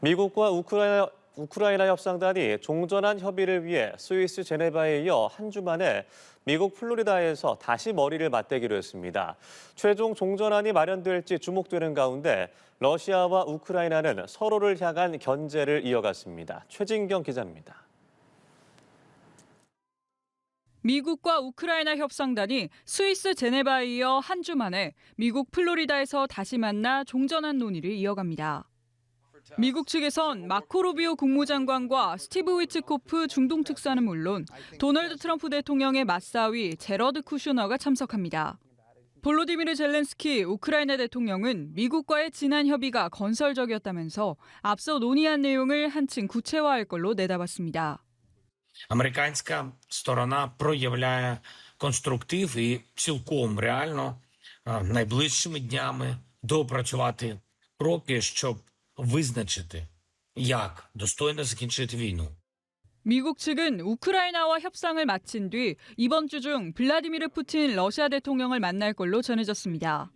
미국과 우크라이나 협상단이 종전한 협의를 위해 스위스 제네바에 이어 한 주 만에 미국 플로리다에서 다시 머리를 맞대기로 했습니다. 최종 종전안이 마련될지 주목되는 가운데 러시아와 우크라이나는 서로를 향한 견제를 이어갔습니다. 최진경 기자입니다. 미국과 우크라이나 협상단이 스위스 제네바에 이어 한 주 만에 미국 플로리다에서 다시 만나 종전안 논의를 이어갑니다. 미국 측에선 마코 루비오 국무장관과 스티브 위츠코프 중동특사는 물론 도널드 트럼프 대통령의 맞사위 제러드 쿠슈너가 참석합니다. 볼로디미르 젤렌스키 우크라이나 대통령은 미국과의 지난 협의가 건설적이었다면서 앞서 논의한 내용을 한층 구체화할 걸로 내다봤습니다. Американська сторона проявляє конструктив і цілком реально найближчими днями доопрацювати кроки, щоб визначити, як достойно закінчити війну. 미국 측은 우크라이나와 협상을 마친 뒤 이번 주 중 블라디미르 푸틴 러시아 대통령을 만날 걸로 전해졌습니다.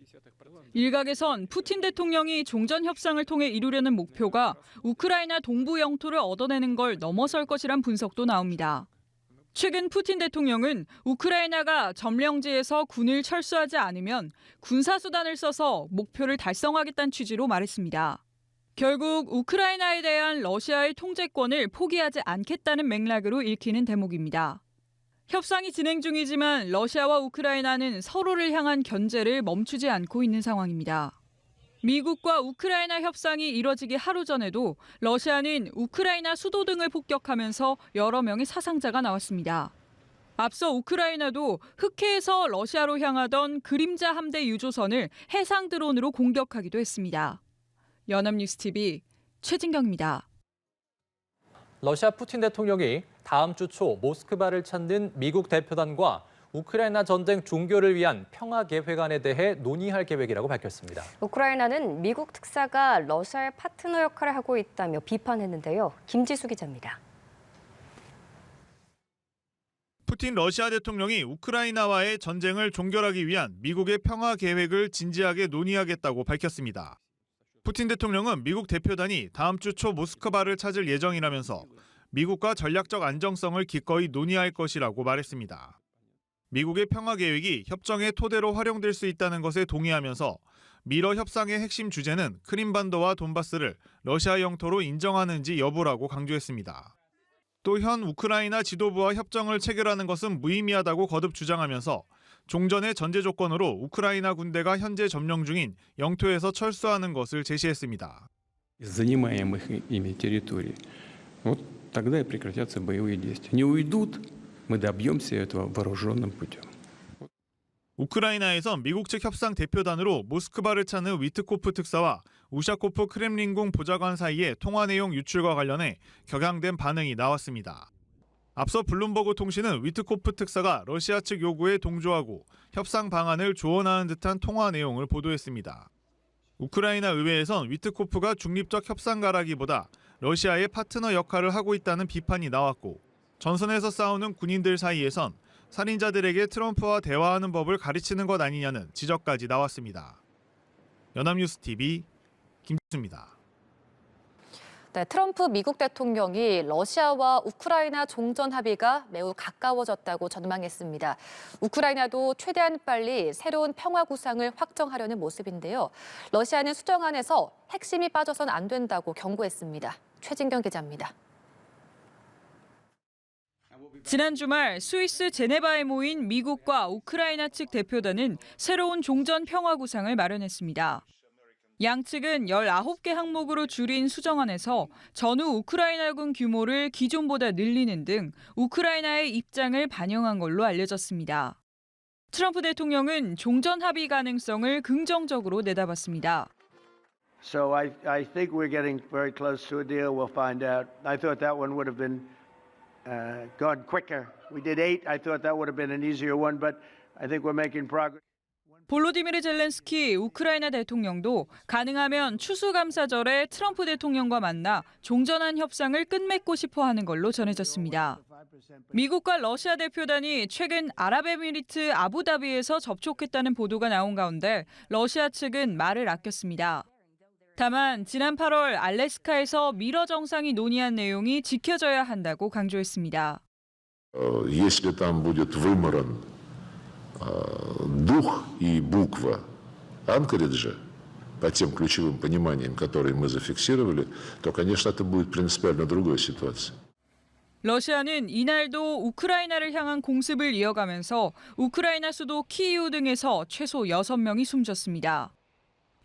일각에선 푸틴 대통령이 종전 협상을 통해 이루려는 목표가 우크라이나 동부 영토를 얻어내는 걸 넘어설 것이란 분석도 나옵니다. 최근 푸틴 대통령은 우크라이나가 점령지에서 군을 철수하지 않으면 군사수단을 써서 목표를 달성하겠다는 취지로 말했습니다. 결국 우크라이나에 대한 러시아의 통제권을 포기하지 않겠다는 맥락으로 읽히는 대목입니다. 협상이 진행 중이지만 러시아와 우크라이나는 서로를 향한 견제를 멈추지 않고 있는 상황입니다. 미국과 우크라이나 협상이 이뤄지기 하루 전에도 러시아는 우크라이나 수도 등을 폭격하면서 여러 명의 사상자가 나왔습니다. 앞서 우크라이나도 흑해에서 러시아로 향하던 그림자 함대 유조선을 해상 드론으로 공격하기도 했습니다. 연합뉴스TV 최진경입니다. 러시아 푸틴 대통령이 다음 주 초 모스크바를 찾는 미국 대표단과 우크라이나 전쟁 종결을 위한 평화계획안에 대해 논의할 계획이라고 밝혔습니다. 우크라이나는 미국 특사가 러시아의 파트너 역할을 하고 있다며 비판했는데요. 김지수 기자입니다. 푸틴 러시아 대통령이 우크라이나와의 전쟁을 종결하기 위한 미국의 평화 계획을 진지하게 논의하겠다고 밝혔습니다. 푸틴 대통령은 미국 대표단이 다음 주 초 모스크바를 찾을 예정이라면서 미국과 전략적 안정성을 기꺼이 논의할 것이라고 말했습니다. 미국의 평화 계획이 협정의 토대로 활용될 수 있다는 것에 동의하면서 미러 협상의 핵심 주제는 크림반도와 돈바스를 러시아 영토로 인정하는지 여부라고 강조했습니다. 또 현 우크라이나 지도부와 협정을 체결하는 것은 무의미하다고 거듭 주장하면서 종전의 전제 조건으로 우크라이나 군대가 현재 점령 중인 영토에서 철수하는 것을 제시했습니다. занимаемых ими территорий. Вот тогда и прекратятся боевые действия. Не уйдут, мы добьемся этого вооруженным путем. 우크라이나에선 미국 측 협상 대표단으로 모스크바를 찾는 위트코프 특사와 우샤코프 크렘린궁 보좌관 사이의 통화 내용 유출과 관련해 격양된 반응이 나왔습니다. 앞서 블룸버그 통신은 위트코프 특사가 러시아 측 요구에 동조하고 협상 방안을 조언하는 듯한 통화 내용을 보도했습니다. 우크라이나 의회에선 위트코프가 중립적 협상가라기보다 러시아의 파트너 역할을 하고 있다는 비판이 나왔고 전선에서 싸우는 군인들 사이에선 살인자들에게 트럼프와 대화하는 법을 가르치는 것 아니냐는 지적까지 나왔습니다. 연합뉴스TV 김지수입니다. 네, 트럼프 미국 대통령이 러시아와 우크라이나 종전 합의가 매우 가까워졌다고 전망했습니다. 우크라이나도 최대한 빨리 새로운 평화 구상을 확정하려는 모습인데요. 러시아는 수정안에서 핵심이 빠져선 안 된다고 경고했습니다. 최진경 기자입니다. 지난 주말 스위스 제네바에 모인 미국과 우크라이나 측 대표단은 새로운 종전 평화 구상을 마련했습니다. 양측은 19개 항목으로 줄인 수정안에서 전후 우크라이나군 규모를 기존보다 늘리는 등 우크라이나의 입장을 반영한 걸로 알려졌습니다. 트럼프 대통령은 종전 합의 가능성을 긍정적으로 내다봤습니다. So I think we're getting very close to a deal. We'll find out. I thought that one would have been gone quicker. We did 8. I thought that would have been an easier one, but I think we're making progress. 볼로디미르 젤렌스키 우크라이나 대통령도 가능하면 추수감사절에 트럼프 대통령과 만나 종전안 협상을 끝맺고 싶어 하는 걸로 전해졌습니다. 미국과 러시아 대표단이 최근 아랍에미리트 아부다비에서 접촉했다는 보도가 나온 가운데 러시아 측은 말을 아꼈습니다. 다만 지난 8월 알래스카에서 미러 정상이 논의한 내용이 지켜져야 한다고 강조했습니다. Если там будет выморан дух и буква Анкориджа по тем ключевым пониманиям, которые мы зафиксировали, то, конечно, это будет принципиально другая ситуация. 러시아는 이날도 우크라이나를 향한 공습을 이어가면서 우크라이나 수도 키이우 등에서 최소 6명이 숨졌습니다.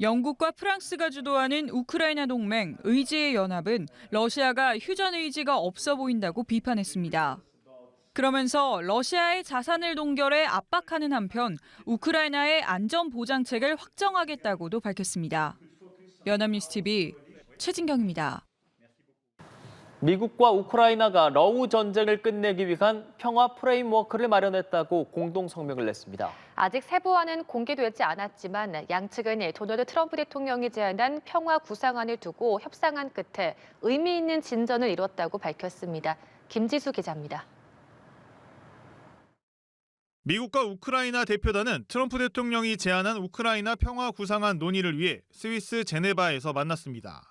영국과 프랑스가 주도하는 우크라이나 동맹 의지의 연합은 러시아가 휴전 의지가 없어 보인다고 비판했습니다. 그러면서 러시아의 자산을 동결해 압박하는 한편 우크라이나의 안전 보장책을 확정하겠다고도 밝혔습니다. 연합뉴스 TV 최진경입니다. 미국과 우크라이나가 러우 전쟁을 끝내기 위한 평화 프레임워크를 마련했다고 공동 성명을 냈습니다. 아직 세부화는 공개되지 않았지만 양측은 도널드 트럼프 대통령이 제안한 평화 구상안을 두고 협상한 끝에 의미 있는 진전을 이뤘다고 밝혔습니다. 김지수 기자입니다. 미국과 우크라이나 대표단은 트럼프 대통령이 제안한 우크라이나 평화 구상안 논의를 위해 스위스 제네바에서 만났습니다.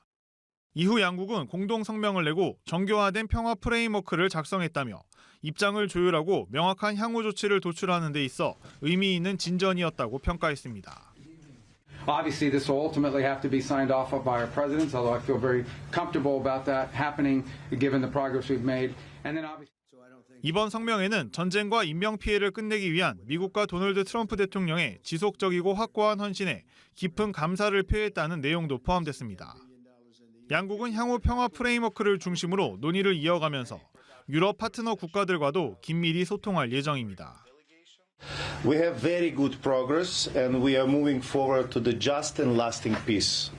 이후 양국은 공동 성명을 내고 정교화된 평화 프레임워크를 작성했다며 입장을 조율하고 명확한 향후 조치를 도출하는 데 있어 의미 있는 진전이었다고 평가했습니다. Obviously, this will ultimately have to be signed off by our presidents, although I feel very comfortable about that happening given the progress we've made. And then obviously 이번 성명에는 전쟁과 인명피해를 끝내기 위한 미국과 도널드 트럼프 대통령의 지속적이고 확고한 헌신에 깊은 감사를 표했다는 내용도 포함됐습니다. 양국은 향후 평화 프레임워크를 중심으로 논의를 이어가면서 유럽 파트너 국가들과도 긴밀히 소통할 예정입니다. We have very good progress and we are moving forward to the just and lasting peace.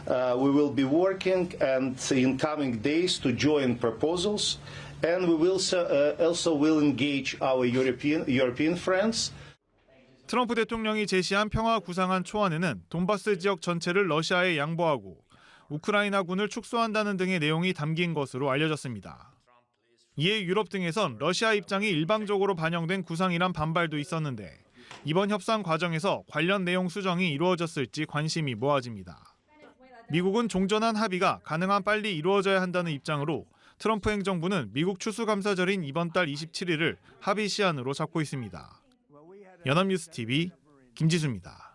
We will be working and in coming days to join proposals and we will also will engage our European friends. 트럼프 대통령이 제시한 평화 구상안 초안에는 돈바스 지역 전체를 러시아에 양보하고 우크라이나군을 축소한다는 등의 내용이 담긴 것으로 알려졌습니다. 이에 유럽 등에선 러시아 입장이 일방적으로 반영된 구상이란 반발도 있었는데 이번 협상 과정에서 관련 내용 수정이 이루어졌을지 관심이 모아집니다. 미국은 종전한 합의가 가능한 빨리 이루어져야 한다는 입장으로 트럼프 행정부는 미국 추수감사절인 이번 달 27일을 합의 시한으로 잡고 있습니다. 연합뉴스 TV 김지수입니다.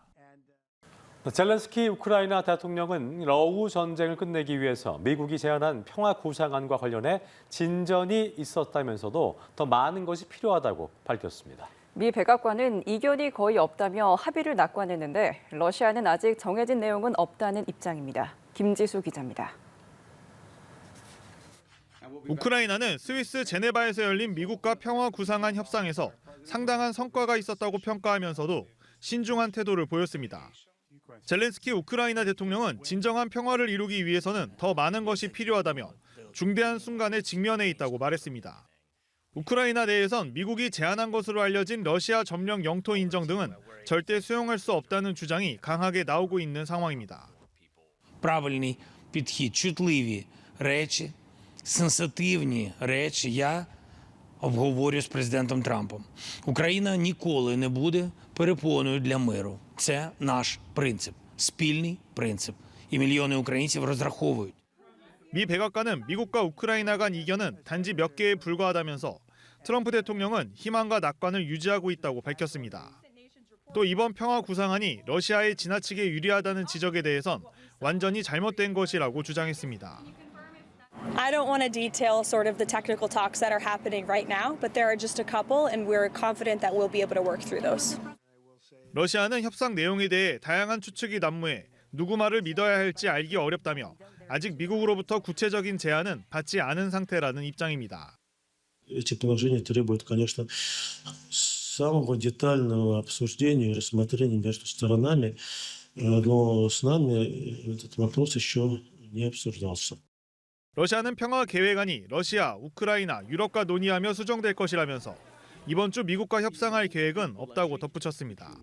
젤렌스키 우크라이나 대통령은 러우 전쟁을 끝내기 위해서 미국이 제안한 평화 구상안과 관련해 진전이 있었다면서도 더 많은 것이 필요하다고 밝혔습니다. 미 백악관은 이견이 거의 없다며 합의를 낙관했는데 러시아는 아직 정해진 내용은 없다는 입장입니다. 김지수 기자입니다. 우크라이나는 스위스 제네바에서 열린 미국과 평화 구상안 협상에서 상당한 성과가 있었다고 평가하면서도 신중한 태도를 보였습니다. 젤렌스키 우크라이나 대통령은 진정한 평화를 이루기 위해서는 더 많은 것이 필요하다며 중대한 순간에 직면해 있다고 말했습니다. 우크라이나 내에선 미국이 제안한 것으로 알려진 러시아 점령 영토 인정 등은 절대 수용할 수 없다는 주장이 강하게 나오고 있는 상황입니다. Правильний підхід, чутливі речі, сенситивні речі я обговорю з президентом Трампом. Україна ніколи не буде перепоною для миру. Це наш принцип, спільний принцип. І мільйони українців розраховують. 미 백악관은 미국과 우크라이나 간 이견은 단지 몇 개에 불과하다면서 트럼프 대통령은 희망과 낙관을 유지하고 있다고 밝혔습니다. 또 이번 평화 구상안이 러시아에 지나치게 유리하다는 지적에 대해선 완전히 잘못된 것이라고 주장했습니다. I don't want to detail sort of the technical talks that are happening right now, but there are just a couple and we're confident that we'll be able to work through those. 러시아는 협상 내용에 대해 다양한 추측이 난무해 누구 말을 믿어야 할지 알기 어렵다며 아직 미국으로부터 구체적인 제안은 받지 않은 상태라는 입장입니다. Эти положения требуют, конечно, самого детального обсуждения и рассмотрения между сторонами, но с нами этот вопрос еще не обсуждался. 러시아는 평화 계획안이 러시아, 우크라이나, 유럽과 논의하며 수정될 것이라면서 이번 주 미국과 협상할 계획은 없다고 덧붙였습니다.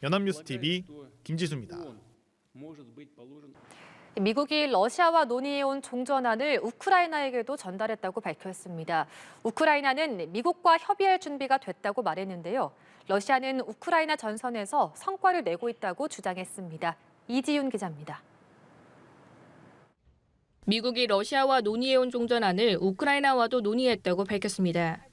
연합뉴스 TV 김지수입니다. 미국이 러시아와 논의해온 종전안을 우크라이나에게도 전달했다고 밝혔습니다. 우크라이나는 미국과 협의할 준비가 됐다고 말했는데요. 러시아는 우크라이나 전선에서 성과를 내고 있다고 주장했습니다. 이지윤 기자입니다. 미국이 러시아와 논의해온 종전안을 우크라이나와도 논의했다고 밝혔습니다.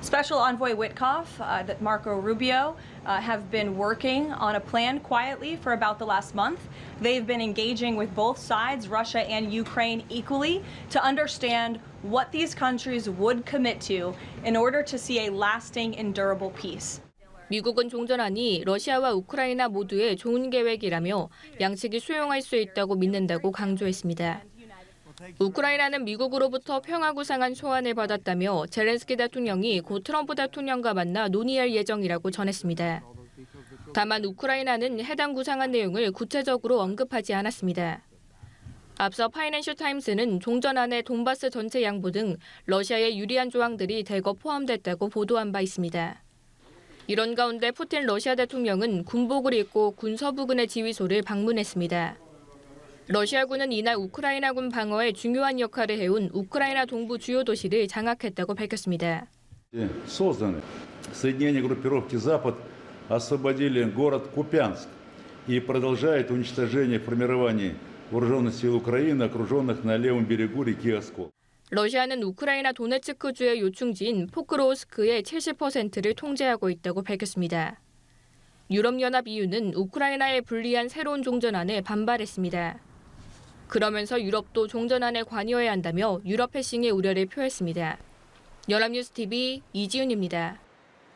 Special Envoy Witkoff, Marco Rubio have been working on a plan quietly for about the last month. They've been engaging with both sides, Russia and Ukraine, equally to understand what these countries would commit to in order to see a lasting and durable peace. 미국은 종전안이 러시아와 우크라이나 모두의 좋은 계획이라며 양측이 수용할 수 있다고 믿는다고 강조했습니다. 우크라이나는 미국으로부터 평화구상안 소환을 받았다며 젤렌스키 대통령이 곧 트럼프 대통령과 만나 논의할 예정이라고 전했습니다. 다만 우크라이나는 해당 구상안 내용을 구체적으로 언급하지 않았습니다. 앞서 파이낸셜 타임스는 종전안의 돈바스 전체 양보 등 러시아에 유리한 조항들이 대거 포함됐다고 보도한 바 있습니다. 이런 가운데 푸틴 러시아 대통령은 군복을 입고 군 서부근의 지휘소를 방문했습니다. 러시아군은 이날 우크라이나군 방어에 중요한 역할을 해온 우크라이나 동부 주요 도시를 장악했다고 밝혔습니다. Созданы соединения группировки «Запад» освободили город Купянск и продолжает уничтожение формирований вооруженных сил Украины, окруженных на левом берегу реки Оскол. 러시아는 우크라이나 도네츠크주의 요충지인 포크로우스크의 70%를 통제하고 있다고 밝혔습니다. 유럽연합 EU는 우크라이나에 불리한 새로운 종전안에 반발했습니다. 그러면서 유럽도 종전안에 관여해야 한다며 유럽 패싱의 우려를 표했습니다. 연합뉴스 TV 이지훈입니다.